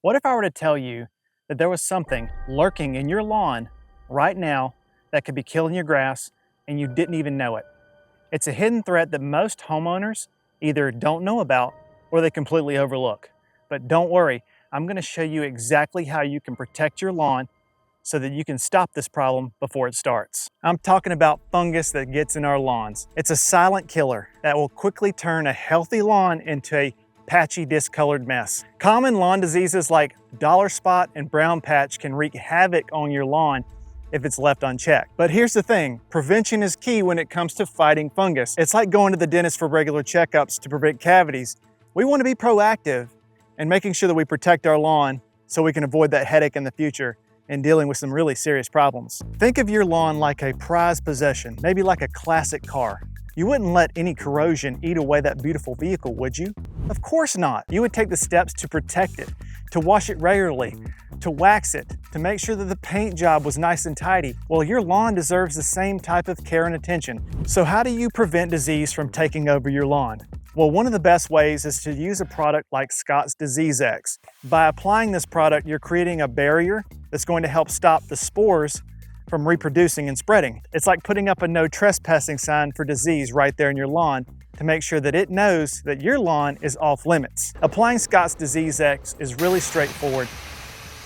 What if I were to tell you that there was something lurking in your lawn right now that could be killing your grass and you didn't even know it? It's a hidden threat that most homeowners either don't know about or they completely overlook. But don't worry, I'm going to show you exactly how you can protect your lawn so that you can stop this problem before it starts. I'm talking about fungus that gets in our lawns. It's a silent killer that will quickly turn a healthy lawn into a patchy, discolored mess. Common lawn diseases like dollar spot and brown patch can wreak havoc on your lawn if it's left unchecked. But here's the thing, prevention is key when it comes to fighting fungus. It's like going to the dentist for regular checkups to prevent cavities. We want to be proactive and making sure that we protect our lawn so we can avoid that headache in the future and dealing with some really serious problems. Think of your lawn like a prized possession, maybe like a classic car. You wouldn't let any corrosion eat away that beautiful vehicle, would you? Of course not. You would take the steps to protect it, to wash it regularly, to wax it, to make sure that the paint job was nice and tidy. Well, your lawn deserves the same type of care and attention. So how do you prevent disease from taking over your lawn? Well, one of the best ways is to use a product like Scott's Disease X. By applying this product, you're creating a barrier that's going to help stop the spores from reproducing and spreading. It's like putting up a no trespassing sign for disease right there in your lawn to make sure that it knows that your lawn is off limits. Applying Scott's Disease X is really straightforward.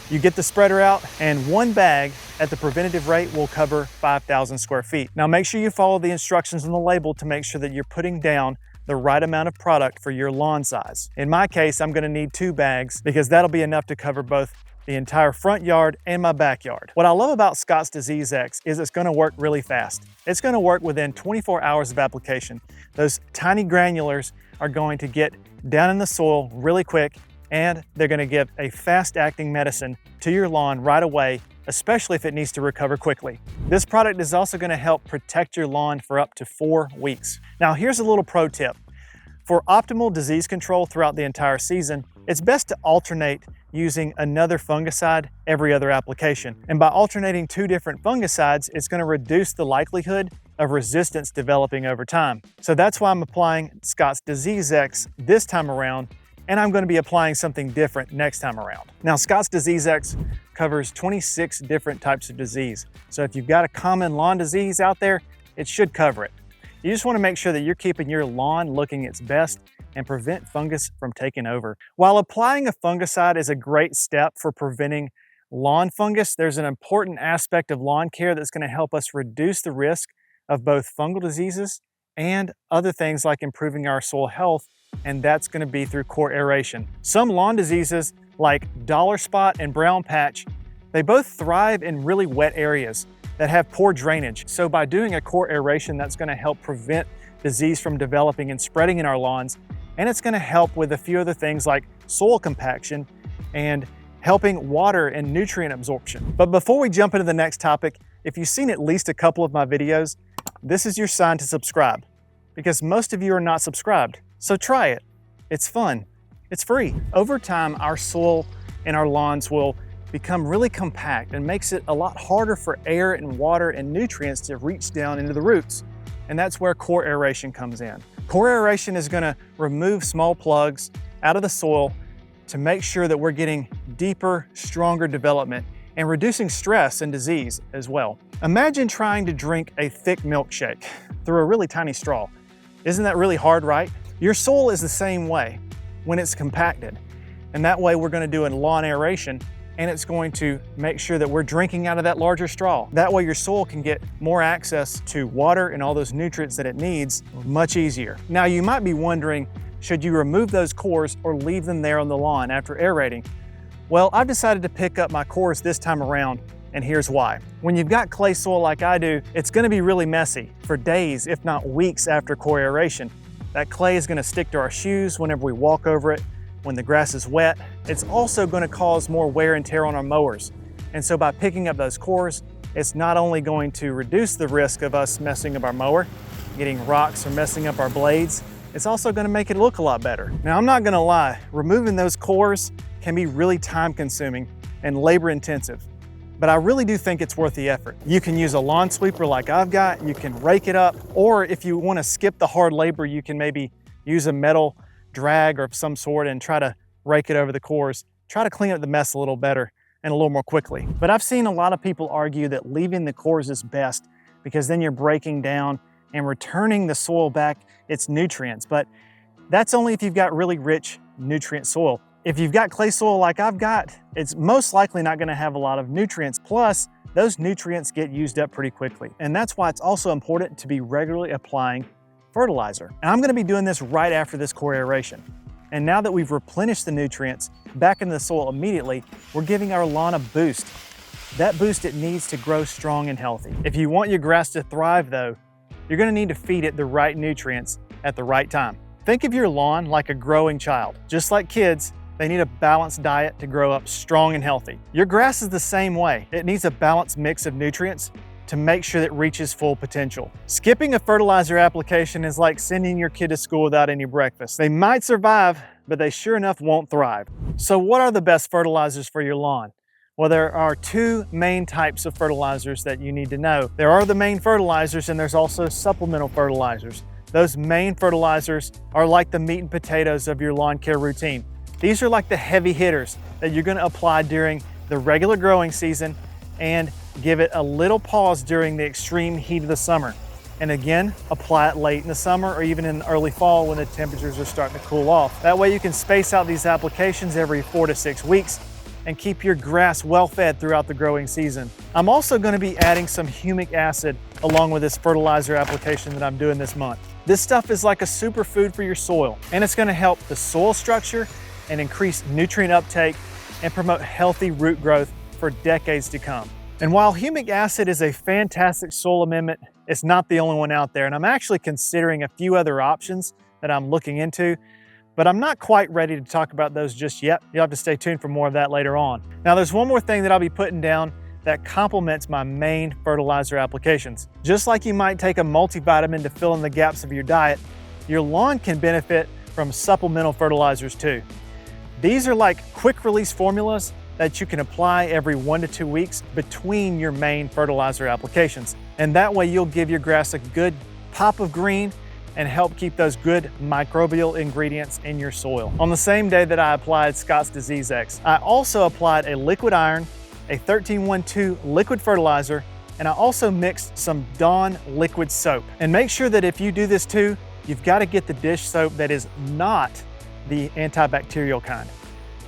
You get the spreader out and one bag at the preventative rate will cover 5,000 square feet. Now make sure you follow the instructions on the label to make sure that you're putting down the right amount of product for your lawn size. In my case, I'm gonna need 2 bags because that'll be enough to cover both the entire front yard and my backyard. What I love about Scott's Disease X is it's gonna work really fast. It's gonna work within 24 hours of application. Those tiny granulars are going to get down in the soil really quick and they're gonna give a fast-acting medicine to your lawn right away, especially if it needs to recover quickly. This product is also gonna help protect your lawn for up to 4 weeks. Now here's a little pro tip. For optimal disease control throughout the entire season, it's best to alternate using another fungicide every other application. And by alternating 2 different fungicides, it's gonna reduce the likelihood of resistance developing over time. So that's why I'm applying Scott's Disease X this time around, and I'm gonna be applying something different next time around. Now, Scott's Disease X covers 26 different types of disease. So if you've got a common lawn disease out there, it should cover it. You just wanna make sure that you're keeping your lawn looking its best and prevent fungus from taking over. While applying a fungicide is a great step for preventing lawn fungus, there's an important aspect of lawn care that's gonna help us reduce the risk of both fungal diseases and other things like improving our soil health, and that's gonna be through core aeration. Some lawn diseases like dollar spot and brown patch, they both thrive in really wet areas that have poor drainage. So by doing a core aeration, that's gonna help prevent disease from developing and spreading in our lawns, and it's gonna help with a few other things like soil compaction and helping water and nutrient absorption. But before we jump into the next topic, if you've seen at least a couple of my videos, this is your sign to subscribe, because most of you are not subscribed. So try it. It's fun. It's free. Over time, our soil and our lawns will become really compact and makes it a lot harder for air and water and nutrients to reach down into the roots. And that's where core aeration comes in. Core aeration is gonna remove small plugs out of the soil to make sure that we're getting deeper, stronger development and reducing stress and disease as well. Imagine trying to drink a thick milkshake through a really tiny straw. Isn't that really hard, right? Your soil is the same way when it's compacted. And that way we're gonna do a lawn aeration and it's going to make sure that we're drinking out of that larger straw. That way your soil can get more access to water and all those nutrients that it needs much easier. Now you might be wondering, should you remove those cores or leave them there on the lawn after aerating? Well, I've decided to pick up my cores this time around, and here's why. When you've got clay soil like I do, it's gonna be really messy for days, if not weeks after core aeration. That clay is gonna stick to our shoes whenever we walk over it, when the grass is wet. It's also gonna cause more wear and tear on our mowers. And so by picking up those cores, it's not only going to reduce the risk of us messing up our mower, getting rocks or messing up our blades, it's also gonna make it look a lot better. Now, I'm not gonna lie, removing those cores can be really time consuming and labor intensive, but I really do think it's worth the effort. You can use a lawn sweeper like I've got, you can rake it up, or if you wanna skip the hard labor, you can maybe use a metal drag or of some sort and try to rake it over the cores. try to clean up the mess a little better and a little more quickly. But I've seen a lot of people argue that leaving the cores is best because then you're breaking down and returning the soil back its nutrients. But that's only if you've got really rich nutrient soil. If you've got clay soil like I've got, it's most likely not gonna have a lot of nutrients. Plus, those nutrients get used up pretty quickly. And that's why it's also important to be regularly applying fertilizer. And I'm gonna be doing this right after this core aeration. And now that we've replenished the nutrients back into the soil immediately, we're giving our lawn a boost. That boost it needs to grow strong and healthy. If you want your grass to thrive though, you're gonna need to feed it the right nutrients at the right time. Think of your lawn like a growing child. Just like kids, they need a balanced diet to grow up strong and healthy. Your grass is the same way. It needs a balanced mix of nutrients to make sure that it reaches full potential. Skipping a fertilizer application is like sending your kid to school without any breakfast. They might survive, but they sure enough won't thrive. So what are the best fertilizers for your lawn? Well, there are two main types of fertilizers that you need to know. There are the main fertilizers and there's also supplemental fertilizers. Those main fertilizers are like the meat and potatoes of your lawn care routine. These are like the heavy hitters that you're gonna apply during the regular growing season and give it a little pause during the extreme heat of the summer. And again, apply it late in the summer or even in the early fall when the temperatures are starting to cool off. That way you can space out these applications every 4 to 6 weeks and keep your grass well fed throughout the growing season. I'm also gonna be adding some humic acid along with this fertilizer application that I'm doing this month. This stuff is like a superfood for your soil, and it's gonna help the soil structure and increase nutrient uptake and promote healthy root growth for decades to come. And while humic acid is a fantastic soil amendment, it's not the only one out there. And I'm actually considering a few other options that I'm looking into, but I'm not quite ready to talk about those just yet. You'll have to stay tuned for more of that later on. Now, there's one more thing that I'll be putting down that complements my main fertilizer applications. Just like you might take a multivitamin to fill in the gaps of your diet, your lawn can benefit from supplemental fertilizers too. These are like quick release formulas that you can apply every 1 to 2 weeks between your main fertilizer applications. And that way you'll give your grass a good pop of green and help keep those good microbial ingredients in your soil. On the same day that I applied Scott's Disease X, I also applied a liquid iron, a 13-1-2 liquid fertilizer, and I also mixed some Dawn liquid soap. And make sure that if you do this too, you've got to get the dish soap that is not the antibacterial kind.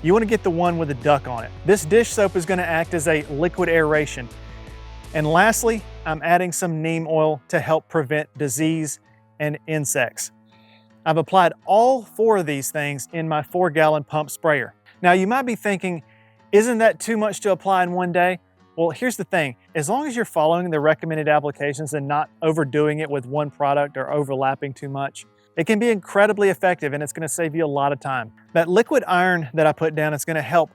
You want to get the one with a duck on it. This dish soap is going to act as a liquid aeration. And lastly, I'm adding some neem oil to help prevent disease and insects. I've applied all 4 of these things in my 4-gallon pump sprayer. Now you might be thinking, isn't that too much to apply in one day? Well, here's the thing. As long as you're following the recommended applications and not overdoing it with one product or overlapping too much, it can be incredibly effective and it's gonna save you a lot of time. That liquid iron that I put down is gonna help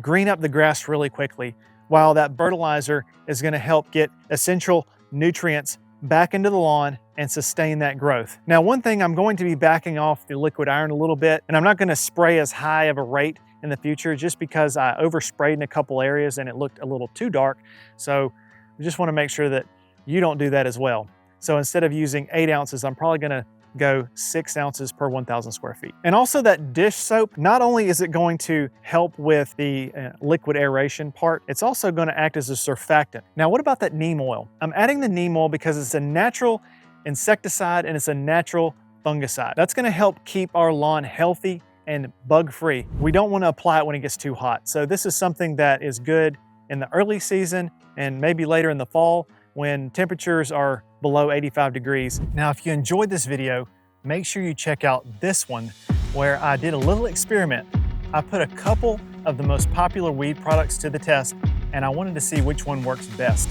green up the grass really quickly, while that fertilizer is gonna help get essential nutrients back into the lawn and sustain that growth. Now, one thing, I'm going to be backing off the liquid iron a little bit, and I'm not gonna spray as high of a rate in the future just because I oversprayed in a couple areas and it looked a little too dark. So I just wanna make sure that you don't do that as well. So instead of using 8 ounces, I'm probably gonna go 6 ounces per 1,000 square feet. And also that dish soap, not only is it going to help with the liquid aeration part, it's also going to act as a surfactant. Now, what about that neem oil? I'm adding the neem oil because it's a natural insecticide and it's a natural fungicide. That's going to help keep our lawn healthy and bug-free. We don't want to apply it when it gets too hot. So this is something that is good in the early season and maybe later in the fall when temperatures are below 85 degrees. Now, if you enjoyed this video, make sure you check out this one where I did a little experiment. I put a couple of the most popular weed products to the test and I wanted to see which one works best.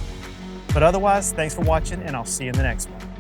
But otherwise, thanks for watching and I'll see you in the next one.